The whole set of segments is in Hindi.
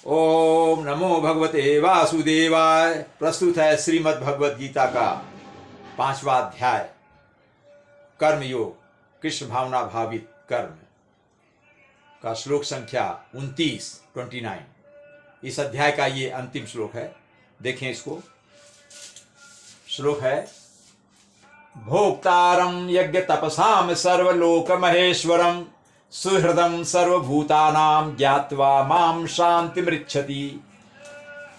ओम नमो भगवते वासुदेवाय। प्रस्तुत है श्रीमद् भगवद गीता का 5वां अध्याय कर्म योग, कृष्ण भावना भावित कर्म का श्लोक संख्या 29। इस अध्याय का ये अंतिम श्लोक है। देखें इसको। श्लोक है, भोक्तारं यज्ञ तपसाम सर्वलोक महेश्वरम सुहृदं सर्वभूतानां ज्ञात्वा माम शांति मृच्छति।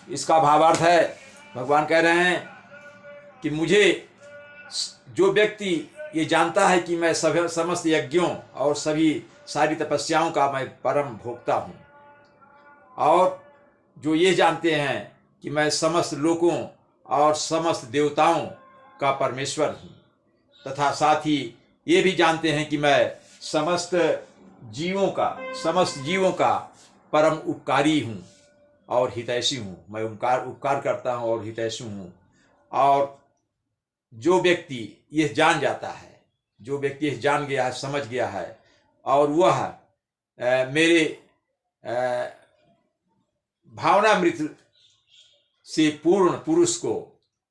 इसका भावार्थ है, भगवान कह रहे हैं कि मुझे जो व्यक्ति ये जानता है कि मैं समस्त यज्ञों और सारी तपस्याओं का मैं परम भोक्ता हूँ, और जो ये जानते हैं कि मैं समस्त लोकों और समस्त देवताओं का परमेश्वर हूँ, तथा साथ ही ये भी जानते हैं कि मैं समस्त जीवों का परम उपकारी हूँ और हितैषी हूँ। मैं उपकार करता हूँ और हितैषी हूँ। और जो व्यक्ति यह जान जाता है, जो व्यक्ति यह जान गया है, समझ गया है, और वह मेरे भावनामृत से पूर्ण पुरुष को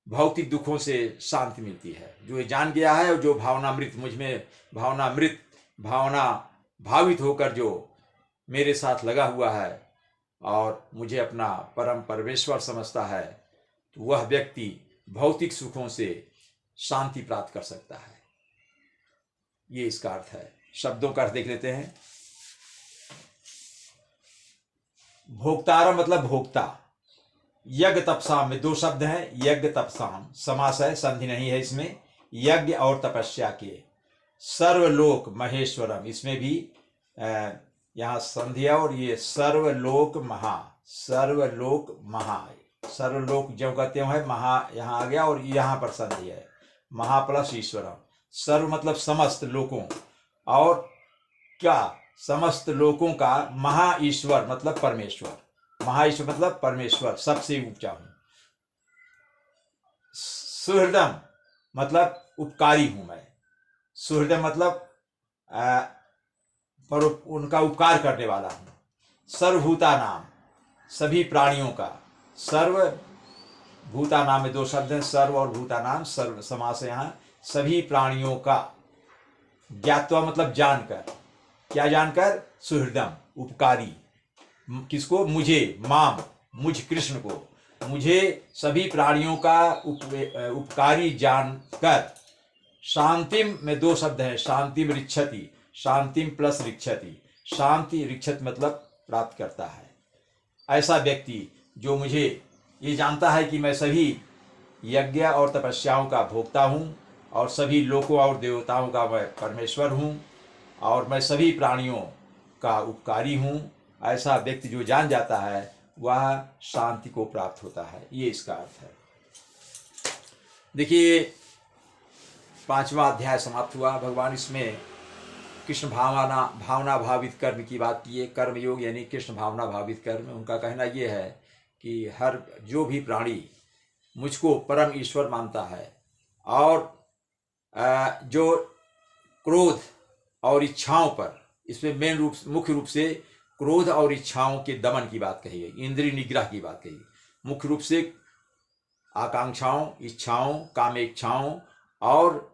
भौतिक दुखों से शांति मिलती है। जो ये जान गया है और जो भावनामृत मुझ में भावना भावित होकर जो मेरे साथ लगा हुआ है और मुझे अपना परम परमेश्वर समझता है, तो वह व्यक्ति भौतिक सुखों से शांति प्राप्त कर सकता है। ये इसका अर्थ है। शब्दों का अर्थ देख लेते हैं। भोक्तारा मतलब भोक्ता। यज्ञ तपसाम में 2 शब्द हैं। यज्ञ तपसाम समास है, संधि नहीं है इसमें। यज्ञ और तपस्या के। सर्वलोक महेश्वरम, इसमें भी यहाँ संधि है, और ये सर्वलोक महा। सर्वलोक जो कहते हैं महा यहाँ आ गया, और यहाँ पर संधि है। महा प्लस ईश्वरम। सर्व मतलब समस्त लोकों, और क्या समस्त लोकों का। महा ईश्वर मतलब परमेश्वर। महाईश्वर मतलब परमेश्वर, सबसे ऊंचा हूं। सुहृदम मतलब उपकारी हूं मैं। सुहृदम मतलब पर उनका उपकार करने वाला हूं। सर्वभूता नाम, सभी प्राणियों का। सर्वभूता नाम में 2 शब्द हैं, सर्व और भूता नाम। सर्व समास है यहाँ। सभी प्राणियों का। ज्ञात्वा मतलब जानकर। क्या जानकर? सुहृदम उपकारी। किसको? मुझे। माम मुझ कृष्ण को। मुझे सभी प्राणियों का उपकारी जानकर। शांतिम में 2 शब्द हैं। शांतिम रिच्छति। शांतिम प्लस रिच्छति। शांति रिच्छत मतलब प्राप्त करता है। ऐसा व्यक्ति जो मुझे ये जानता है कि मैं सभी यज्ञ और तपस्याओं का भोक्ता हूँ, और सभी लोकों और देवताओं का मैं परमेश्वर हूँ, और मैं सभी प्राणियों का उपकारी हूँ, ऐसा व्यक्ति जो जान जाता है वह शांति को प्राप्त होता है। ये इसका अर्थ है। देखिए, 5वां अध्याय समाप्त हुआ। भगवान इसमें कृष्ण भावना भावित कर्म की बात की है। कर्म योग यानी कृष्ण भावना भावित कर्म। उनका कहना यह है कि हर जो भी प्राणी मुझको परम ईश्वर मानता है, और जो क्रोध और इच्छाओं पर, इसमें मुख्य रूप से क्रोध और इच्छाओं के दमन की बात कही गई, इंद्रिय निग्रह की बात कही। मुख्य रूप से आकांक्षाओं, इच्छाओं, कामेच्छाओं और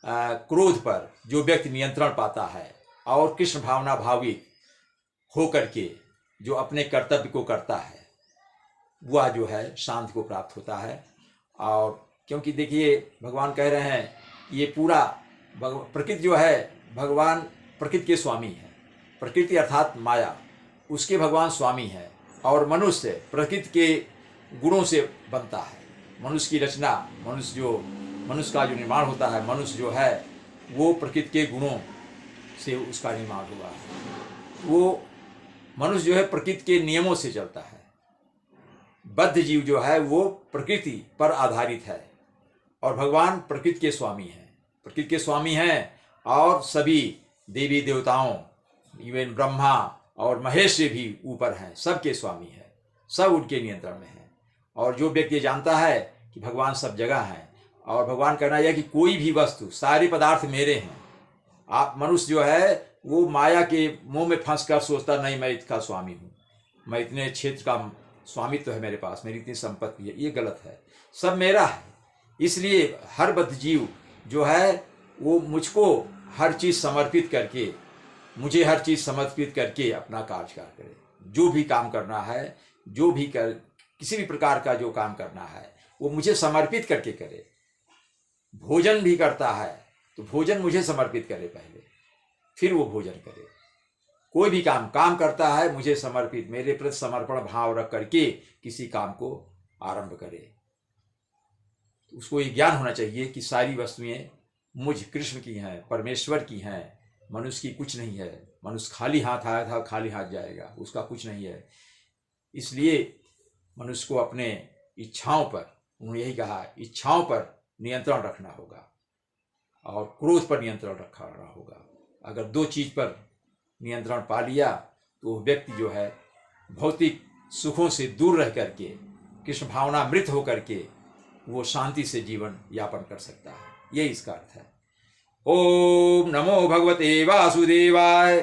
क्रोध पर जो व्यक्ति नियंत्रण पाता है, और कृष्ण भावना भावित होकर के जो अपने कर्तव्य को करता है, वह जो है शांति को प्राप्त होता है। और क्योंकि देखिए, भगवान कह रहे हैं ये पूरा प्रकृति जो है, भगवान प्रकृति के स्वामी है। प्रकृति अर्थात माया, उसके भगवान स्वामी है। और मनुष्य प्रकृति के गुणों से बनता है। मनुष्य की रचना, मनुष्य का जो निर्माण होता है, मनुष्य जो है वो प्रकृति के गुणों से उसका निर्माण हुआ है। वो मनुष्य जो है प्रकृति के नियमों से चलता है। बद्ध जीव जो है वो प्रकृति पर आधारित है, और भगवान प्रकृति के स्वामी हैं। प्रकृति के स्वामी हैं, और सभी देवी देवताओं, इवन ब्रह्मा और महेश से भी ऊपर हैं, सबके स्वामी है, सब उनके नियंत्रण में है। और जो व्यक्ति जानता है कि भगवान सब जगह हैं, और भगवान कहना यह कि कोई भी वस्तु, सारे पदार्थ मेरे हैं। आप मनुष्य जो है वो माया के मुंह में फंस कर सोचता नहीं मैं इसका स्वामी हूँ, मैं इतने क्षेत्र का स्वामित्व है मेरे पास, मेरी इतनी संपत्ति है, ये गलत है। सब मेरा है। इसलिए हर बद्ध जीव जो है वो मुझको हर चीज़ समर्पित करके, मुझे हर चीज़ समर्पित करके अपना कार्य करे। जो भी काम करना है, जो भी किसी भी प्रकार का जो काम करना है वो मुझे समर्पित करके करे। भोजन भी करता है तो भोजन मुझे समर्पित करे पहले, फिर वो भोजन करे। कोई भी काम करता है मुझे समर्पित, मेरे प्रति समर्पण भाव रख करके किसी काम को आरंभ करे। उसको ये ज्ञान होना चाहिए कि सारी वस्तुएं मुझ कृष्ण की हैं, परमेश्वर की हैं, मनुष्य की कुछ नहीं है। मनुष्य खाली हाथ आया था, खाली हाथ जाएगा, उसका कुछ नहीं है। इसलिए मनुष्य को अपने इच्छाओं पर, उन्होंने यही कहा, इच्छाओं पर नियंत्रण रखना होगा और क्रोध पर नियंत्रण रखना होगा। अगर दो चीज़ पर नियंत्रण पा लिया तो व्यक्ति जो है भौतिक सुखों से दूर रह करके, कृष्ण भावना मृत होकर के वो शांति से जीवन यापन कर सकता है। यही इसका अर्थ है। ओम नमो भगवते वासुदेवाय।